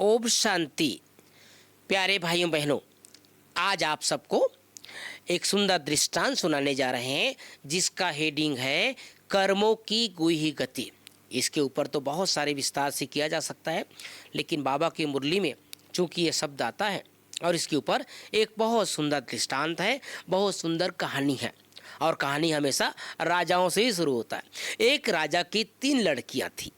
ओम शांति। प्यारे भाइयों बहनों, आज आप सबको एक सुंदर दृष्टांत सुनाने जा रहे हैं जिसका हेडिंग है कर्मों की गुही गति। इसके ऊपर तो बहुत सारे विस्तार से किया जा सकता है, लेकिन बाबा की मुरली में चूंकि ये शब्द आता है और इसके ऊपर एक बहुत सुंदर दृष्टांत है, बहुत सुंदर कहानी है। और कहानी हमेशा राजाओं से ही शुरू होता है। एक राजा की 3 लड़कियां थी।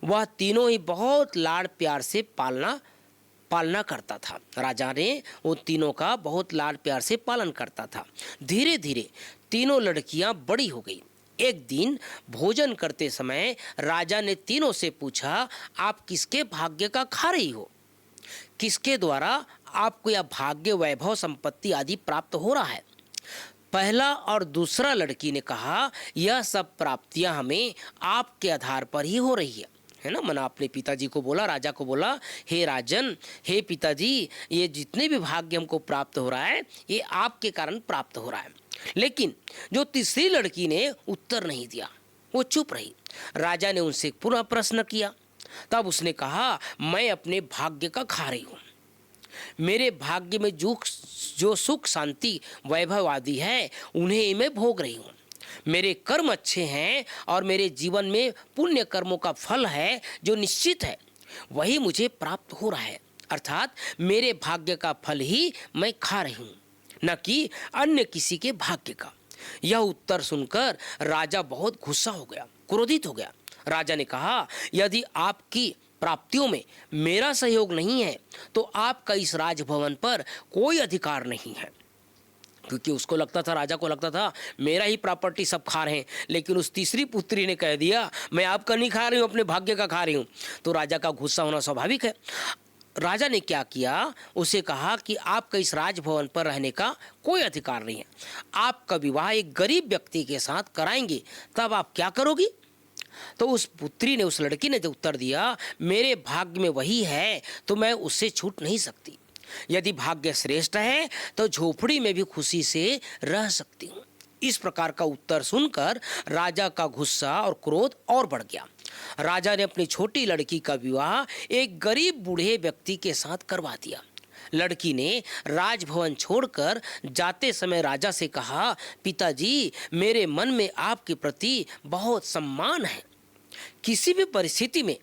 वह तीनों ही बहुत लाड़ प्यार से पालना करता था। राजा ने उन तीनों का बहुत लाड़ प्यार से पालन करता था। धीरे धीरे तीनों लड़कियां बड़ी हो गई। एक दिन भोजन करते समय राजा ने तीनों से पूछा, आप किसके भाग्य का खा रही हो? किसके द्वारा आपको यह भाग्य, वैभव, संपत्ति आदि प्राप्त हो रहा है? पहला और दूसरा लड़की ने कहा, यह सब प्राप्तियां हमें आपके आधार पर ही हो रही है ना। मना अपने पिताजी को बोला, राजा को बोला, हे राजन, हे पिताजी, ये जितने भी भाग्य हमको प्राप्त हो रहा है ये आपके कारण प्राप्त हो रहा है। लेकिन जो तीसरी लड़की ने उत्तर नहीं दिया, वो चुप रही। राजा ने उनसे पुनः प्रश्न किया। तब उसने कहा, मैं अपने भाग्य का खा रही हूँ। मेरे भाग्य में जो सुख, शांति, वैभव आदि है उन्हें ही मैं भोग रही हूँ। मेरे कर्म अच्छे हैं और मेरे जीवन में पुण्य कर्मों का फल है जो निश्चित है, वही मुझे प्राप्त हो रहा है। अर्थात मेरे भाग्य का फल ही मैं खा रही हूँ, न कि अन्य किसी के भाग्य का। यह उत्तर सुनकर राजा बहुत गुस्सा हो गया, क्रोधित हो गया। राजा ने कहा, यदि आपकी प्राप्तियों में मेरा सहयोग नहीं है तो आपका इस राजभवन पर कोई अधिकार नहीं है। क्योंकि उसको लगता था, राजा को लगता था मेरा ही प्रॉपर्टी सब खा रहे हैं, लेकिन उस तीसरी पुत्री ने कह दिया, मैं आपका नहीं खा रही हूँ, अपने भाग्य का खा रही हूँ। तो राजा का गुस्सा होना स्वाभाविक है। राजा ने क्या किया, उसे कहा कि आपका इस राजभवन पर रहने का कोई अधिकार नहीं है। आपका विवाह एक गरीब व्यक्ति के साथ कराएंगे, तब आप क्या करोगी? तो उस पुत्री ने, उस लड़की ने जो उत्तर दिया, मेरे भाग्य में वही है तो मैं उससे छूट नहीं सकती। यदि भाग्य श्रेष्ठ है तो झोपड़ी में भी खुशी से रह सकती हूँ। इस प्रकार का उत्तर सुनकर राजा का गुस्सा और क्रोध और बढ़ गया। राजा ने अपनी छोटी लड़की का विवाह एक गरीब बूढ़े व्यक्ति के साथ करवा दिया। लड़की ने राजभवन छोड़कर जाते समय राजा से कहा, पिताजी, मेरे मन में आपके प्रति बहुत सम्मान है। किसी भी परिस्थिति में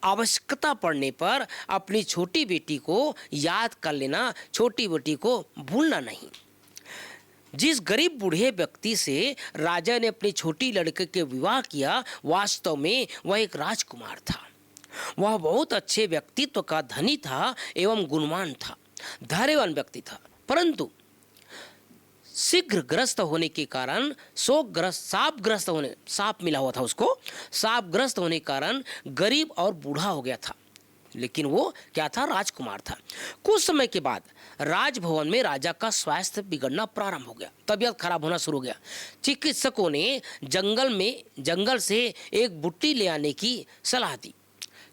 आवश्यकता पड़ने पर अपनी छोटी बेटी को याद कर लेना, छोटी बेटी को भूलना नहीं। जिस गरीब बूढ़े व्यक्ति से राजा ने अपनी छोटी लड़के के विवाह किया, वास्तव में वह एक राजकुमार था। वह बहुत अच्छे व्यक्तित्व का धनी था एवं गुणवान था, धैर्यवान व्यक्ति था। परंतु शीघ्र ग्रस्त होने के कारण, सांप मिला हुआ था उसको, सांपग्रस्त होने के कारण गरीब और बूढ़ा हो गया था। लेकिन वो क्या था? राजकुमार था। कुछ समय के बाद राजभवन में राजा का स्वास्थ्य बिगड़ना प्रारंभ हो गया, तबीयत खराब होना शुरू हो गया। चिकित्सकों ने जंगल से एक बुट्टी ले आने की सलाह दी।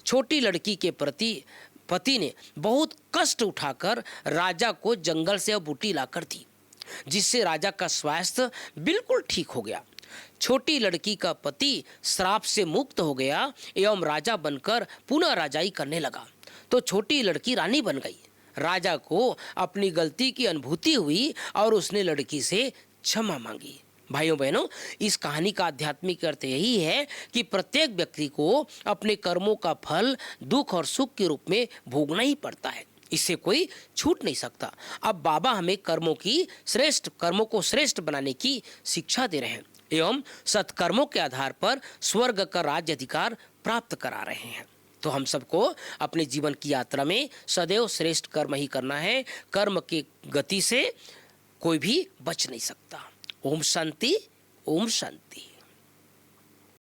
छोटी लड़की के प्रति पति ने बहुत कष्ट उठाकर राजा को जंगल से बूटी लाकर दी, जिससे राजा का स्वास्थ्य बिल्कुल ठीक हो गया। छोटी लड़की का पति श्राप से मुक्त हो गया एवं राजा बनकर पुनः राजाई करने लगा। तो छोटी लड़की रानी बन गई। राजा को अपनी गलती की अनुभूति हुई और उसने लड़की से क्षमा मांगी। भाइयों बहनों, इस कहानी का आध्यात्मिक अर्थ यही है कि प्रत्येक व्यक्ति को अपने कर्मों का फल दुख और सुख के रूप में भोगना ही पड़ता है, इससे कोई छूट नहीं सकता। अब बाबा हमें कर्मों को श्रेष्ठ बनाने की शिक्षा दे रहे हैं एवं सत्कर्मों के आधार पर स्वर्ग का राज्य अधिकार प्राप्त करा रहे हैं। तो हम सबको अपने जीवन की यात्रा में सदैव श्रेष्ठ कर्म ही करना है। कर्म की गति से कोई भी बच नहीं सकता। ओम शांति, ओम शांति।